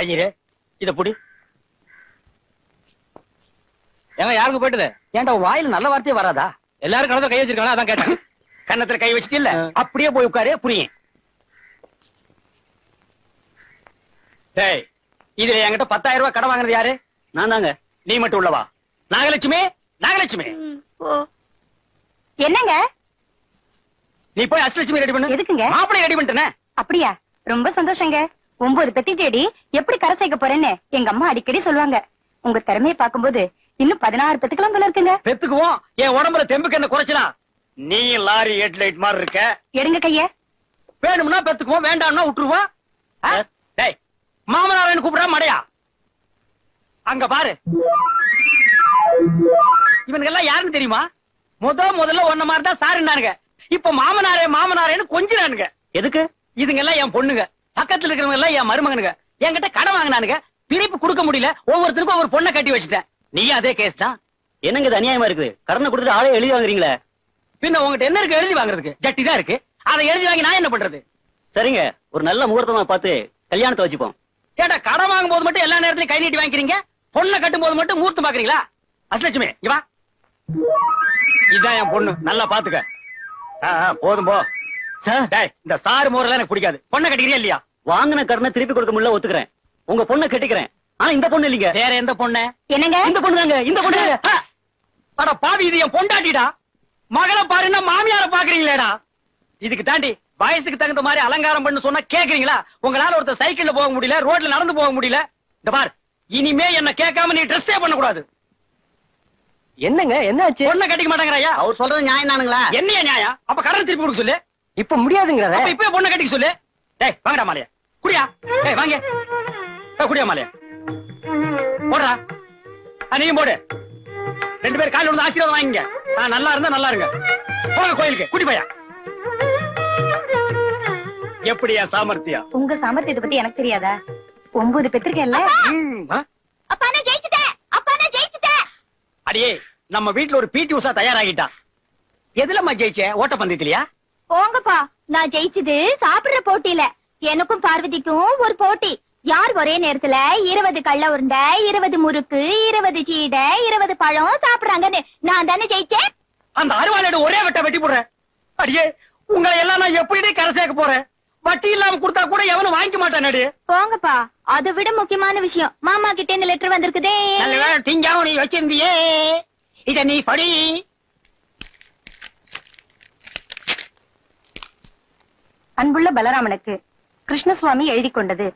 ஐயரே இத புடி. ஏங்க யாருக்கு போயிட்டுது? ஏன்டா வாயில நல்ல வார்த்தையே வராதா? எல்லாரும் கணத்துல கை வச்சிருக்காங்களா, அதான் கேட்டேன். கன்னத்துல கை வச்சுட்டு இல்ல, அப்படியே போய் உட்காரு, புரியும். டேய், இதுல என்கிட்ட 10,000 ரூபாய் கடன் வாங்குறது யாரு? நான் தாங்க. நீ மட்டும் உள்ளவா? நாகலட்சுமி, நாகலட்சுமி. என்னங்க? நீ போய் அஷ்டலட்சுமி ரெடி பண்ணு. எதுக்குங்க? மாப்பிளை ரெடி பண்ணிட்டேனே. அப்படியா? ரொம்ப சந்தோஷங்க. 9 பெத்திட்டேடி எப்படி கரை சேர்க்க போறேன்னு எங்க அம்மா அடிக்கடி சொல்லுவாங்க. உங்க திறமையை பாக்கும்போது இன்னும் 16 பெத்துக்கலாம் போல இருக்குங்க. பெத்துக்குவோம். என் உடம்புல தெம்புக்கு என்ன குறைச்சலா? நீ லாரி ஹெட்லைட் மாதிரி இருக்க. எடுங்க கைய. வேணும்னா பெத்துக்குவோம், வேண்டாம்னா விட்டுருவோம். டேய், மாமனாரன்னு கூப்பிடா மடையா? அங்க பாரு. இவனுங்க எல்லாம் யாருன்னு தெரியுமா? முதல்ல ஒன்ன மாதிரி தான் சாருன்னானுங்க. இப்ப மாமனாரே மாமனாரேன்னு கொஞ்சினானுங்க. எதுக்கு? இதுங்க எல்லாம் என் பொண்ணுங்க. பக்கத்துல இருக்கிறவங்க எல்லாம் என் மருமகனுங்க. என்கிட்ட கடன் வாங்கினானுங்க. திருப்பி கொடுக்க முடியல. ஒவ்வொருத்தருக்கும் ஒரு பொண்ணை கட்டி வச்சுட்டேன். நீ அதே கேஸ் தான். என்னங்க இது அநியாயமா இருக்குது? கடனை கொடுத்துட்டு ஆளே எழுதி வாங்குறீங்களே. பின்ன உங்ககிட்ட என்ன இருக்கு எழுதி வாங்குறதுக்கு? ஜட்டி தான் இருக்கு. அதை எழுதி வாங்கி நான் என்ன பண்றது? சரிங்க, ஒரு நல்ல முகூர்த்தமா பார்த்து கல்யாணத்தை வச்சுப்போம். கேட்டா கடன் வாங்கும் போது மட்டும் எல்லா நேரத்திலும் கை நீட்டி வாங்கிக்கிறீங்க, பொண்ணை கட்டும் போது மட்டும் முகூர்த்தம் பாக்குறீங்களா? அஷ்டலட்சுமி இவா, இதான் என் பொண்ணு, நல்லா பாத்துக்க. போதும் போ. இந்த சாரு மோரெல்லாம் எனக்கு பிடிக்காது. பொண்ணை கட்டிக்கிறியா இல்லையா? வாங்கின கடனை திருப்பி கொடுக்க முடியல, ஒத்துக்கிறேன். உங்க பொண்ணை கட்டிக்கிறேன். ஆனா இந்த பொண்ணு இல்லீங்க. வேற எந்த பொண்ணு? என்னங்க? இந்த பொண்ணு தாங்க. இந்த பொண்ணு. அட பாவி, இது என் பொண்டாட்டிடா. மகளை பாருன்னா மாமியார பாக்குறீங்களேடா. இதுக்கு தாண்டி வயசுக்கு தகுந்த மாதிரி அலங்காரம் பண்ணு சொன்னா கேக்குறீங்களா? உங்களால ஒருத்தர் சைக்கிள்ல போக முடியல, ரோட்ல நடந்து போக முடியல. இந்த பார், இனிமே என்ன கேட்காம நீ ட்ரெஸ்ஸே பண்ண கூடாது. என்னங்க என்னாச்சு? பொண்ணை கட்டிக்க மாட்டாங்கறாயா? அவர் சொல்றது நியாயம் தானுங்களா? என்ன நியாயம்? அப்ப கடன் திருப்பி கொடுக்க சொல்லு. இப்ப முடியாதுங்கறத. அப்ப இப்பவே பொண்ணை கட்டிக்க சொல்லு. டேய் வாங்கடா மாலையா. குடியா. டேய் வாங்க. குடியா மாலையா. போடுறா. நீயும் போடு. 2 பேர் காலையில வந்து ஆசீர்வாதம் வாங்கிங்க. நல்லா இருந்தா நல்லா இருங்க. போங்க கோயிலுக்கு. குடி பையா. எப்படியா சாமர்த்தியம்? உங்க சாமர்த்தியத்தை பத்தி எனக்கு தெரியாதா? 9 பெத்திருக்கேன்ல. அப்பா நான் ஜெயிச்சிட்டேன். அப்பா நான் ஜெயிச்சிட்டேன். அடியே, நம்ம வீட்ல ஒரு பிடி உஷா தயாராகிட்டா. எதுலமா ஜெயிச்ச? ஓட்டப்பந்தயத்திலயா? போங்கப்பா, நான் ஜெயிச்சது சாப்பிடுற போட்டியில. எனக்கும் பார்வதிக்கும் ஒரு போட்டி. யார் ஒரே நேரத்துல 20 கள்ள உருண்டை, 20 முறுக்கு, 20 சீடை, 20 பழம் சாப்பிடுறாங்கன்னு நான் தானே ஜெயிச்சேன். அந்த அருவாளோட ஒரே வெட்ட வெட்டி போடுறேன். அடியே, உங்களை எல்லாம் நான் எப்படி கரை சேர்க்க போறேன்? வட்டி இல்லாம கொடுத்தா கூட எவனும் வாங்கிக்க மாட்டானே. போங்கப்பா, அதை விட முக்கியமான விஷயம், மாமா கிட்ட இந்த லெட்டர் வந்திருக்குதே. திங்காவும் நீ வச்சிருந்தியே, இத நீ படி. அன்புள்ள பலராமனுக்கு கிருஷ்ணசுவாமி எழுதி கொண்டது.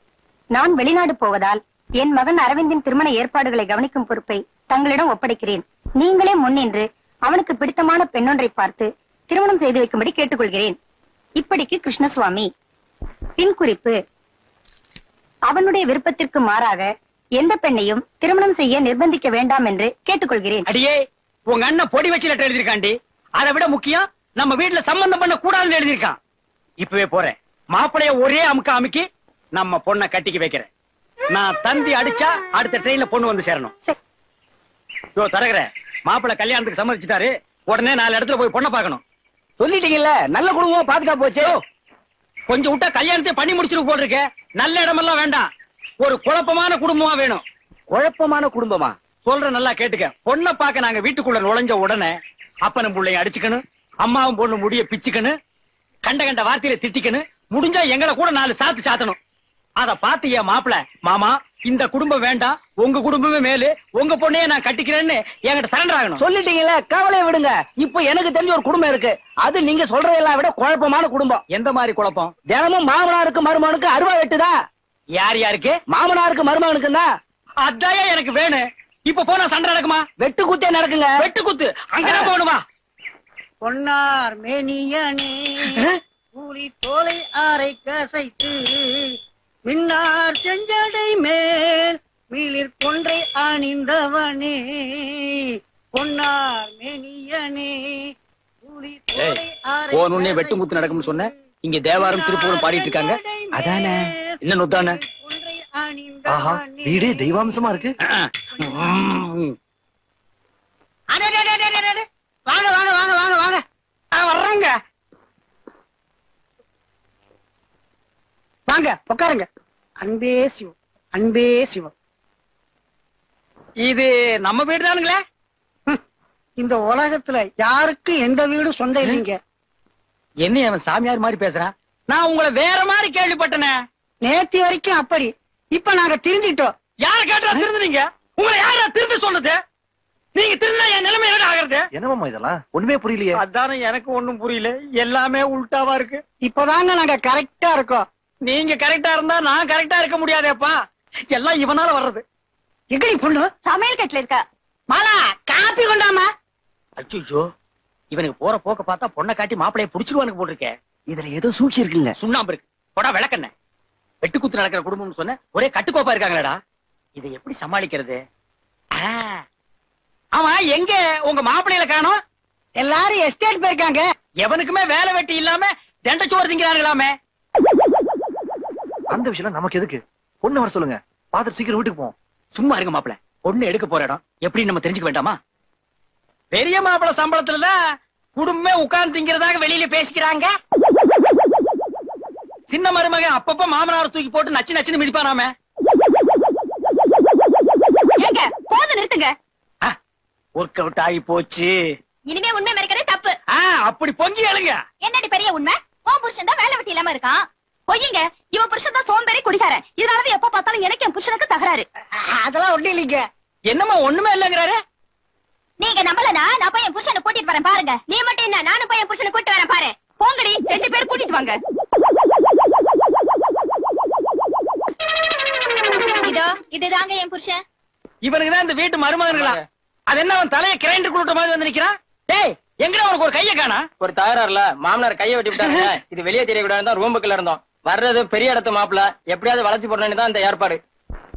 நான் வெளிநாடு போவதால் என் மகன் அரவிந்தின் திருமண ஏற்பாடுகளை கவனிக்கும் பொறுப்பை தங்களிடம் ஒப்படைக்கிறேன். நீங்களே முன்னின்று அவனுக்கு பிடித்தமான பெண்ணொன்றை பார்த்து திருமணம் செய்து வைக்கும்படி கேட்டுக்கொள்கிறேன். இப்படிக்கு கிருஷ்ணசுவாமி. பின் குறிப்பு: அவனுடைய விருப்பத்திற்கு மாறாக எந்த பெண்ணையும் திருமணம் செய்ய நிர்பந்திக்க வேண்டாம் என்று கேட்டுக்கொள்கிறேன். அடியே, உங்க அண்ணன் பொடி வச்சு லெட்டர் எழுதிருக்காண்டி. அதை விட முக்கியம், நம்ம வீட்டுல சம்பந்தம் பண்ண கூடாதுன்னு எழுதிருக்கான். இப்பவே போறேன். மாப்பிளைய ஒரே அமுக்க அமுக்கி நம்ம பொண்ணை கட்டிக்க வைக்கிறேன். நான் தந்தி அடிச்சா அடுத்த ட்ரெயின்ல பொண்ணு வந்து சேரணும். தரகற, மாப்பிள்ளை கல்யாணத்துக்கு சம்மதிச்சுட்டாரு. உடனே 4 இடத்துல போய் பொண்ணை பார்க்கணும். சொல்லிட்டீங்கல்ல, நல்ல குடும்பமா பாதுகா போச்சு. கொஞ்சம் விட்டா கல்யாணத்தை பண்ணி முடிச்சிருக்கு போல் இருக்க. நல்ல இடமெல்லாம் வேண்டாம், ஒரு குழப்பமான குடும்பமா வேணும். குழப்பமான குடும்பமா? சொல்ற நல்லா கேட்டுக்க. பொண்ணை பார்க்க நாங்க வீட்டுக்குள்ள நுழைஞ்ச உடனே அப்பனும் பிள்ளைய அடிச்சுக்கணும், அம்மாவும் பொண்ணு முடிய பிச்சுக்கணும், கண்ட கண்ட வார்த்தையில திட்டிக்கணும், முடிஞ்சா எங்களை கூட 4 சாத்து சாத்தணும். அத பாத்து என் மாப்பிள, மாமா இந்த குடும்பம் வேண்டாம், உங்க குடும்பமே மேலு, உங்க பொண்ணையே நான் கட்டிக்கிறேன்னு என்கிட்ட சரண்டர் ஆகணும். சொல்லிட்டீங்களே, கவலையை விடுங்க. இப்போ எனக்கு தெரிஞ்ச ஒரு குடும்பம் இருக்கு. அது நீங்க சொல்றதெல்லாம் விட குழப்பமான குடும்பம். எந்த மாதிரி குழப்பம்? தினமும் மாமனாருக்கு மருமகனுக்கு அருவா வெட்டுதா. யார் யாருக்கு? மாமனாருக்கு மருமகனுக்கு தான். அதான் எனக்கு வேணும். இப்ப போனா சண்டை நடக்குமா? வெட்டு குத்தே நடக்குங்க. வெட்டு குத்து அங்கதான் போகணுமா? பொன்னார் மேனியனே கூலி தோலை ஆரை கசைத்து மின்னார் செஞ்சடை மேல் மீளிர் கொன்றை அணிந்தவனே பொன்னார் மேனியனே கூலி தோலை ஆரை போனே வெட்டு குத்து நடக்கும்னு சொன்ன. இங்க தேவாரம் திருப்பூரம் பாடிட்டு இருக்காங்க. அதானே என்ன நொத்தானே? ஆஹா, வீடே தெய்வாம்சமா இருக்கு. வாங்க வாங்க வாங்க வாங்க வாங்க வர்றோங்க. வாங்க உட்காருங்க. அன்பே சிவம், அன்பே சிவம். இது நம்ம வீடு தானுங்களே? இந்த உலகத்துல யாருக்கு எந்த வீடும் சொந்தம் இல்லைங்க. என்ன அவன் சாமியார் மாதிரி பேசுறான்? நான் உங்களை வேற மாதிரி கேள்விப்பட்டனே. நேத்தி வரைக்கும் அப்படி, இப்ப நாங்க தெரிஞ்சுக்கிட்டோம். யார கேட்டா திருந்துனீங்க? உங்களை யாரா திருந்து சொன்னது? நீங்க திருந்தா என் நிலைமை என்ன ஆகுறது? என்னமாமா இதெல்லாம் ஒண்ணுமே புரியலையே. அதானே எனக்கு ஒண்ணும் புரியல. எல்லாமே உல்டாவா இருக்கு. இப்பதாங்க நாங்க கரெக்டா இருக்கோம். நீங்க கரெக்டா இருந்தா நான் கரெக்டா இருக்க முடியாதேப்பா. எல்லாம் இவனால வர்றது. எங்கடி பொண்ணு? சமையல் கட்டுல இருக்க. மாலா, காப்பி கொண்டாமா. அச்சோ, இவனுக்கு போற போக்க பார்த்தா பொண்ணை காட்டி மாப்பிளைய புடிச்சிருவானுக்கு போட்டிருக்க. இதுல ஏதோ சூழ்ச்சி இருக்குல்ல. சுண்ணாம்பு இருக்கு. போடா விளக்கண்ண. வெட்டு குத்து நடக்கிற குடும்பம்னு சொன்ன ஒரே கட்டுக்கோப்பா இருக்காங்களடா. இதை எப்படி சமாளிக்கிறது? ஆமா, எங்க உங்க மாப்பிள்ளையில காணோம்? எல்லாரும் எஸ்டேட் போயிருக்காங்க. எவனுக்குமே வேலை வெட்டி இல்லாம தண்டச்சோறு திங்கிறாங்களாமே. அந்த விஷயம் நமக்கு எதுக்கு? பொண்ணு வர சொல்லுங்க, பாத்துட்டு சீக்கிரம் வீட்டுக்கு போவோம். சும்மா இருங்க மாப்பிள்ள. பொண்ணு எடுக்க போற இடம் எப்படி நம்ம தெரிஞ்சுக்க வேண்டாமா? பெரிய மாப்பிள்ள சம்பளத்துலதான் குடும்பமே உட்கார்ந்து திங்கிறதாக வெளியில பேசிக்கிறாங்க. சின்ன மருமகன் அப்பப்ப மாமனார் தூக்கி போட்டு நச்சு நச்சுன்னு மிதிப்பானாமே. போது நிறுத்துங்க. ஒர்க் அவுட் ஆகி போச்சு. இனிமே உண்மை மறைக்கிறது தப்பு. அப்படி பொங்கி எழுங்க. என்னடி பெரிய உண்மை? உன் புருஷன் தான் வேலை வெட்டி இல்லாம இருக்கான். பொய்யுங்க. இவன் புருஷன் தான் சோம்பேறி குடிக்காரன். இதனாலதான் எப்ப பார்த்தாலும் எனக்கு என் புருஷனுக்கு தகராறு. அதெல்லாம் ஒண்ணு இல்லைங்க. என்னமா ஒண்ணுமே இல்லங்கிறாரு? நீங்க நம்பலனா நான் போய் என் புருஷனை கூட்டிட்டு வரேன் பாருங்க. நீ மட்டும் என்ன, நானும் போய் என் புருஷனை கூட்டிட்டு வரேன் பாரு. போங்கடி, 2 பேர் கூட்டிட்டு வாங்க. இதோ இதுதாங்க என் புருஷன். இவனுக்கு தான் இந்த வீட்டு மருமகன்களா? அது என்ன அவன் தலையை கிரைண்டர் குளுட்ட மாதிரி வந்து நிக்கிறான்? டேய், எங்கடா உனக்கு ஒரு கைய காணா? ஒரு தகராறுல மாமனார் கையை வெட்டி விட்டாங்க. இது வெளியே தெரியக்கூடாது தான் ரூமுக்குள்ள இருந்தோம். வர்றது பெரிய இடத்து மாப்பிள்ள, எப்படியாவது வளைச்சு போடணும்னு தான் இந்த ஏற்பாடு.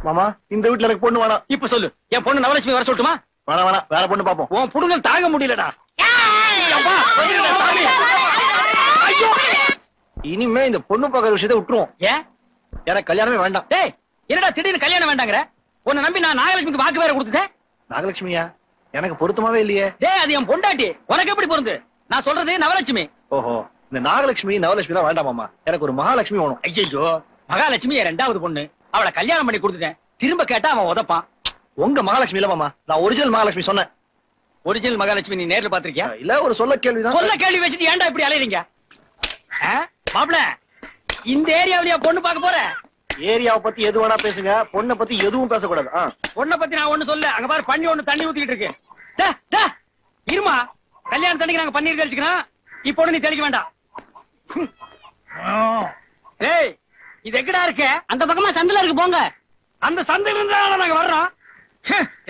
மாமா, இந்த வீட்டுல எனக்கு பொண்ணு வேணாம். இப்ப சொல்லு, என் பொண்ணு நவலட்சுமி வர சொல்லட்டுமா? வேணாம் வேணாம், வேற பொண்ணு பாப்போம். உன் புடுங்கல் தாங்க முடியலடா. இனிமே இந்த பொண்ணு பாக்குற விஷயத்தை விட்டுருவோம். ஏன்? எனக்கு கல்யாணமே வேண்டாம். டேய், என்னடா திடீர்னு கல்யாணம் வேண்டாங்கற? உன்னை நம்பி நான் நாகலட்சுமிக்கு வாக்கு வேற கொடுத்துட்டேன். நாகலட்சுமியா? எனக்கு பொருத்தமாவே இல்லையே. டேய், அது என் பொண்டாட்டி. உனக்கு எப்படி பொருந்து? நான் சொல்றது நவலட்சுமி. ஓஹோ, இந்த நாகலட்சுமி நவலட்சுமி எல்லாம் வேண்டாம் மாமா. எனக்கு ஒரு மகாலட்சுமி வேணும். ஐயோ, மகாலட்சுமி என் 2வது பொண்ணு. அவளை கல்யாணம் பண்ணி கொடுத்துட்டேன். திரும்ப கேட்டா அவன் உதப்பான். உங்க மகாலட்சுமி இல்ல மாமா, நான் ஒரிஜினல் மகாலட்சுமி சொன்னேன். ஒரிஜினல் மகாலட்சுமி நீ நேர்ல பாத்திருக்கியா? இல்ல, ஒரு சொல்ல கேள்விதான். சொல்ல கேள்வி வச்சுட்டு ஏன்டா இப்படி அலையறீங்க? மாப்ள, இந்த ஏரியாவிலயா பொண்ணு பார்க்க போற? ஏரியாவை பத்தி எது வேணா பேசுங்க, பொண்ணை பத்தி எதுவும் பேசக்கூடாது. பொண்ணை பத்தி நான் ஒண்ணு சொல்ல. அங்க பாரு, பண்ணி ஒண்ணு தண்ணி ஊத்திட்டு இருக்கு. இருமா, கல்யாணம் தண்ணிக்கு நாங்க பன்னீர் தெளிச்சுக்கிறோம். இப்போ நீ தெளிக்க வேண்டாம். டேய், இது எங்கடா இருக்கு? அந்த பக்கமா சந்தில இருக்கு, போங்க. அந்த சந்தையில இருந்தா நாங்க வர்றோம்.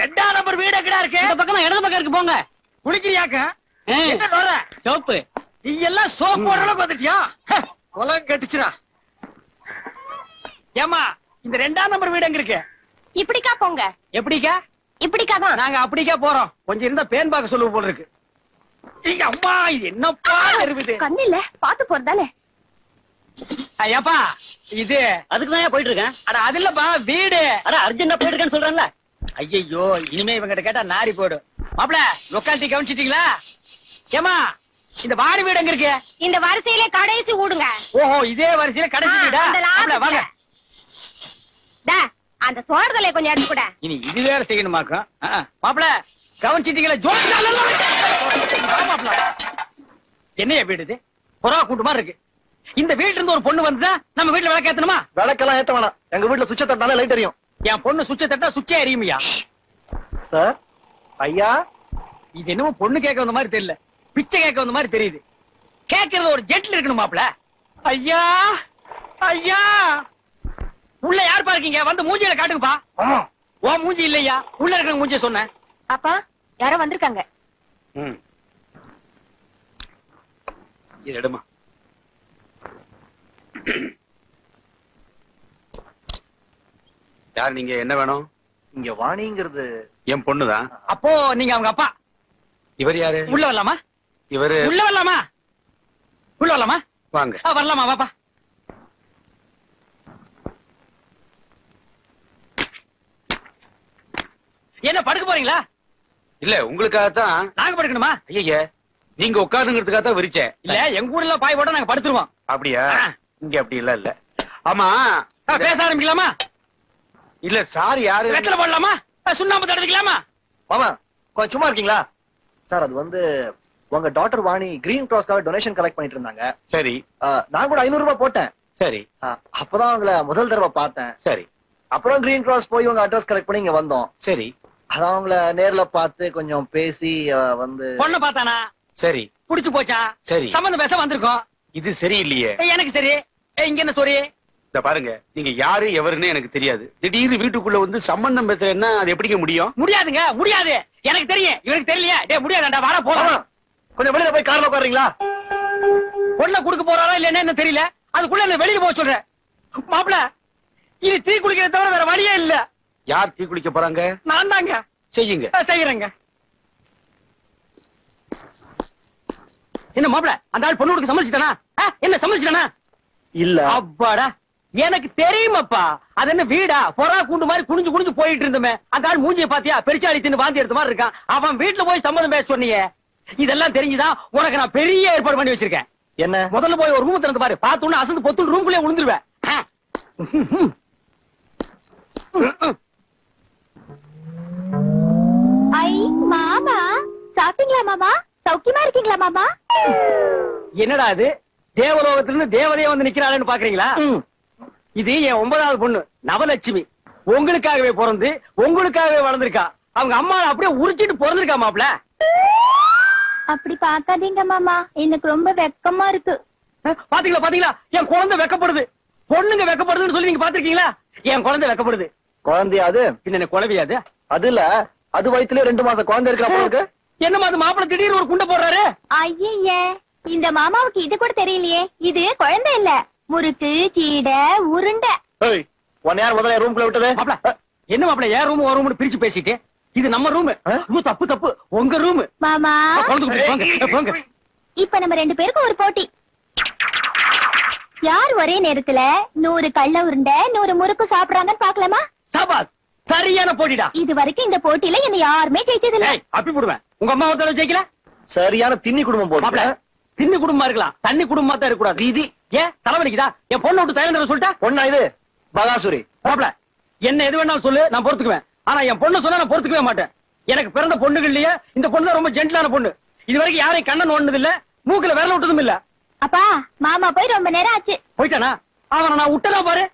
2ஆம் நம்பர் வீடு எங்கடா இருக்கு? இந்த பக்கமா இடது பக்கம் இருக்கு, போங்க. குளிக்கிறியாக்க? என்ன வர சோப்பு நீ எல்லாம் சோப்பு போடுற அளவுக்கு வந்துட்டியா? உலகம் கட்டுச்சுடா. ஏமா, இந்த 2ஆம் நம்பர் வீடு எங்க இருக்கு? இப்படிக்கா போங்க. எப்படிக்கா? இப்படிக்கா தான். நாங்க அப்படிக்கா போறோம். கொஞ்சம் இருந்தா பேன் பார்க்க சொல்லுவோம் போல இருக்கு. நீங்க அம்மா, இது என்னப்பா இருக்குது? கண்ணு இல்ல, பாத்து போறதானே. ஐயாப்பா, இது அதுக்குதான் போயிட்டு இருக்கேன். அட அது இல்லப்பா, வீடு. அட அர்ஜென்டா போயிட்டு இருக்கேன்னு சொல்றேன்ல. ஐயோ, இனிமே இவங்கிட்ட கேட்டா நாரி போயிடும். மாப்ள, லொக்காலிட்டி கவனிச்சிட்டீங்களா? ஏமா, இந்த வாடி வீடு எங்க இருக்கு? இந்த வரிசையில கடைசி ஊடுங்க. ஓஹோ, இதே வரிசையில கடைசி வீடா? அந்த மாப்ள, வாங்க. டா, அந்த சோறுதலை கொஞ்சம் எடுத்து கூட. இனி இது வேற செய்யணுமாக்கும். மாப்ள, கவனிச்சிட்டீங்களா? என்னைய வீடு இது? புறா கூட்டு மாதிரி இருக்கு. இந்த வீட்டுல இருந்து ஒரு பொண்ணு வந்தா நம்ம வீட்டுல விளக்கு ஏத்தணுமா? விளக்கெல்லாம் ஏத்த வேணாம். எங்க வீட்டுல சுவிட்ச தட்டினாலே லைட் எரியும். என் பொண்ணு சுவிட்ச தட்டா சுவிட்சே எரியுமையா? சார், ஐயா, இது என்னமோ பொண்ணு கேட்க வந்த மாதிரி தெரியல, பிச்சை கேட்க வந்த மாதிரி தெரியுது. கேட்கறது ஒரு ஜெட்ல இருக்கணும் மாப்ள. ஐயா, ஐயா, உள்ள யார் பாருக்கீங்க? வந்து மூஞ்சியில காட்டுங்கப்பா. ஓ மூஞ்சி இல்லையா, உள்ள இருக்கிற மூஞ்சிய சொன்னேன். அப்பா, யாரோ வந்திருக்காங்க. இது எடுமா. யார் நீங்க? என்ன வேணும்? இங்க வாணிங்கிறது என் பொண்ணுதான். அப்போ நீங்க அவங்க அப்பா. இவர் யாரு? உள்ள வரலாமா? இவரு உள்ள வரலாமா? உள்ள வரலாமா? வாங்க. வரலாமா? வாப்பா. என்ன படுக்க போறீங்களா? இல்ல, உங்களுக்காகத்தான். நாங்க படுக்கணுமா? ஐயா, நீங்க உட்காருங்கிறதுக்காக தான் விரிச்சேன். இல்ல, எங்க ஊர்ல பாய் போட்டா நாங்க படுத்துருவோம். அப்படியா? இங்க அப்படி இல்ல. இல்ல, ஆமா, பேச ஆரம்பிக்கலாமா? இல்ல சார் யாரு? வெத்தலை போடலாமா? சுண்ணாம்பு தடவிக்கலாமா? மாமா கொஞ்சம் சும்மா இருக்கீங்களா? சார் அது வந்து உங்க டாக்டர் வாணி கிரீன் கிராஸ்க்காக டொனேஷன் கலெக்ட் பண்ணிட்டு இருந்தாங்க. சரி நான் கூட 500 ரூபாய் போட்டேன். சரி அப்பதான் அவங்கள முதல் தடவை பார்த்தேன். சரி. அப்புறம் கிரீன் கிராஸ் போய் உங்க அட்ரஸ் கலெக்ட் பண்ணி இங்க வந்தோம். சரி. அதான் அவங்கள நேர்ல பார்த்து கொஞ்சம் பேசி வந்து பொண்ணு பார்த்தானா? சரி. புடிச்சு போச்சா? சரி. சம்பந்தம் பேச வந்திருக்கோம். இது சரியில்லையே. எனக்கு சரி. இங்க என்ன சொரி? இத பாருங்க, நீங்க யாரு எவருன்னு எனக்கு தெரியாது. திடீர்னு வீட்டுக்குள்ள வந்து சம்பந்தம் பேசுறேன்னா அது எப்படிங்க முடியும்? முடியாதுங்க, முடியாது. எனக்கு தெரியும், இவனுக்கு தெரியலையா? டேய் முடியாதாண்டா, வாடா போலாம். கொஞ்சம் வெளியில போய் கார்ல உட்காருங்களா? பொண்ணை குடுக்க போறாரா இல்லன்னா என்ன தெரியல. அதுக்குள்ள என்ன வெளிய போக சொல்றேன். மாப்ள, இது தீ குளிக்கிறத தவிர வேற வழியே இல்ல. யார் தீ குளிக்க போறாங்க? நான் தாங்க. செய்யுங்க. செய்யறேங்க. என்ன மாப்ள, அந்த ஆள் பொண்ணுக்கு சம்மதிச்சிட்டானா? என்ன சம்மதிச்சிட்டானா? இல்ல. அப்பாடா, எனக்கு தெரியுமாப்பா. அது என்ன வீடா? பொறா கூண்டு மாதிரி குனிஞ்சு குனிஞ்சு போயிட்டு இருந்தமே. அந்த ஆள் மூஞ்சிய பாத்தியா? பெருச்சாளி தின்னு வாந்தி எடுத்த மாதிரி இருக்கான். அவன் வீட்டுல போய் சம்மதம் பேச சொன்னீங்க. இதெல்லாம் தெரிஞ்சுதான் உனக்கு நான் பெரிய ஏற்பாடு பண்ணி வச்சிருக்கேன். என்ன? முதல்ல போய் ஒரு ரூம் திறந்து பாரு. பார்த்தோன்னு அசந்து பொத்து ரூம்குள்ளே விழுந்துருவேன். ஐ மாமா, சாப்பிட்டீங்களா மாமா? சௌக்கியமா இருக்கீங்களா மாமா? என்னடா இது, தேவலோகத்துல இருந்து தேவதையா வந்து நிக்கிறாளேன்னு பாக்குறீங்களா? இது என் 9வது பொண்ணு நவலட்சுமி. உங்களுக்காகவே பிறந்து உங்களுக்காகவே வளர்ந்திருக்கா. அவங்க அம்மா அப்படியே உரிச்சிட்டு பிறந்திருக்கா மாப்ள. அப்படி பாக்காதீங்க மாமா, எனக்கு ரொம்ப வெக்கமா இருக்கு. பாத்தீங்களா பாத்தீங்களா, என் குழந்தை வெக்கப்படுது. பொண்ணுங்க வெக்கப்படுதுன்னு சொல்லி நீங்க பாத்திருக்கீங்களா? என் குழந்தை வெக்கப்படுது. குழந்தையா அது? பின்ன குழவையாது? அது இல்ல, அது வயித்துல 2 மாசம் குழந்தை இருக்கிற. என்னமா அது மாப்பிள திடீர்னு ஒரு குண்டை போடுறாரு? ஐயே, இந்த மாமாவுக்கு இது கூட தெரியலையே. இது குழந்தை இல்ல, முறுக்கு சீடை உருண்டை. ஒன் யார் முதல்ல ரூம்குள்ள விட்டது? மாப்ள, என்ன மாப்ள ஏன் ரூம் ஒரு ரூம் பிரிச்சு பேசிட்டு? இது நம்ம ரூம். தப்பு தப்பு, உங்க ரூம். மாமா, போங்க. இப்ப நம்ம 2 பேருக்கும் ஒரு போட்டி. யார் ஒரே நேரத்துல 100 கள்ள உருண்டை 100 முறுக்கு சாப்பிடுறாங்கன்னு பாக்கலாமா? சபாஸ், சரியான போட்டிடா. இது வரைக்கும் இந்த போட்டியில என்ன யாருமே ஜெயிச்சது இல்ல. அப்படி போடுவேன். உங்க அம்மா ஒருத்தர ஜெயிக்கல? சரியான திண்ணி குடும்பம் மாப்ள, போட்டு. தின்னு குடும்பமா இருக்கலாம், தண்ணி குடும்பமா தான் இருக்க கூடாது. விதி. ஏன் தலைவலிக்குதா? என் பொண்ணை விட்டு தயவு சொல்லிட்டா? பொண்ணா இது? பகாசுரி. மாப்ள, என்ன எது வேணாலும் சொல்லு, நான் பொறுத்துக்குவேன். ஆனா என் பொண்ணு சொன்னா நான் பொறுத்துக்கவே மாட்டேன். எனக்கு பிறந்த பொண்ணுகள் இல்லையே, இந்த பொண்ணு ரொம்ப ஜென்டிலான பொண்ணு. இது வரைக்கும் யாரையும் கண்ணன் ஒண்ணது இல்ல, மூக்குல விரல விட்டதும் இல்ல. அப்பா, மாமா போய் ரொம்ப நேரம் ஆச்சு. போயிட்டானா? அவனை நான் விட்டனா பாரு.